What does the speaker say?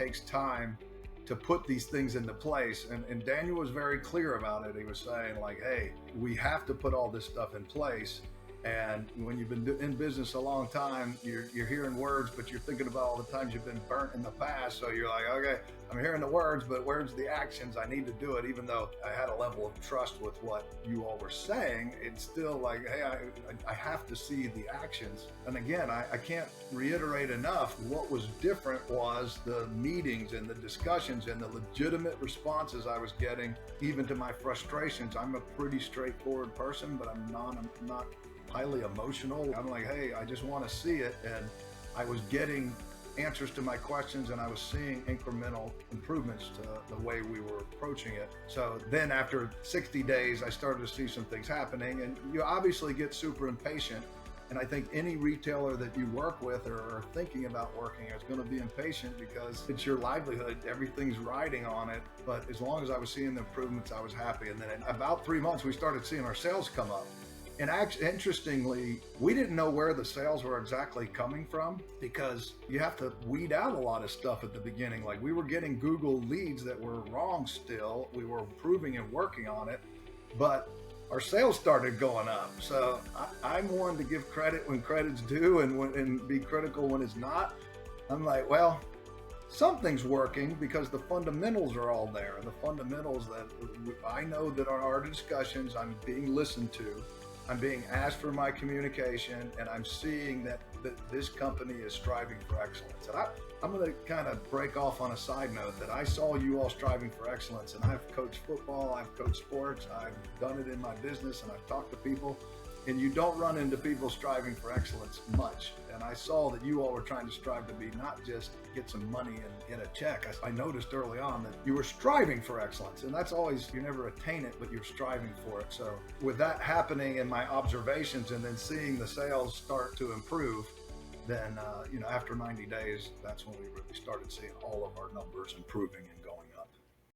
takes time to put these things into place. And Daniel was very clear about it. He was saying, like, hey, we have to put all this stuff in place. And when you've been in business a long time, you're hearing words, but you're thinking about all the times you've been burnt in the past. So you're like, okay, I'm hearing the words, but where's the actions? I need to do it. Even though I had a level of trust with what you all were saying, it's still like, hey, I have to see the actions. And again, I can't reiterate enough, what was different was the meetings and the discussions and the legitimate responses I was getting, even to my frustrations. I'm a pretty straightforward person, but I'm not highly emotional. I'm like, hey, I just want to see it. And I was getting answers to my questions, and I was seeing incremental improvements to the way we were approaching it. So then after 60 days, I started to see some things happening, and you obviously get super impatient. And I think any retailer that you work with or are thinking about working is going to be impatient because it's your livelihood. Everything's riding on it. But as long as I was seeing the improvements, I was happy. And then in about 3 months, we started seeing our sales come up. And actually, interestingly, we didn't know where the sales were exactly coming from because you have to weed out a lot of stuff at the beginning. Like, we were getting Google leads that were wrong still. We were improving and working on it, but our sales started going up. So I'm one to give credit when credit's due and be critical when it's not. I'm like, well, something's working because the fundamentals are all there. The fundamentals that I know that on our discussions, I'm being listened to. I'm being asked for my communication, and I'm seeing that this company is striving for excellence. And I'm going to kind of break off on a side note that I saw you all striving for excellence, and I've coached football, I've coached sports, I've done it in my business, and I've talked to people, and you don't run into people striving for excellence much. And I saw that you all were trying to strive to be not just get some money and get a check. I noticed early on that you were striving for excellence, and that's always, you never attain it, but you're striving for it. So with that happening in my observations and then seeing the sales start to improve, then after 90 days, that's when we really started seeing all of our numbers improving and going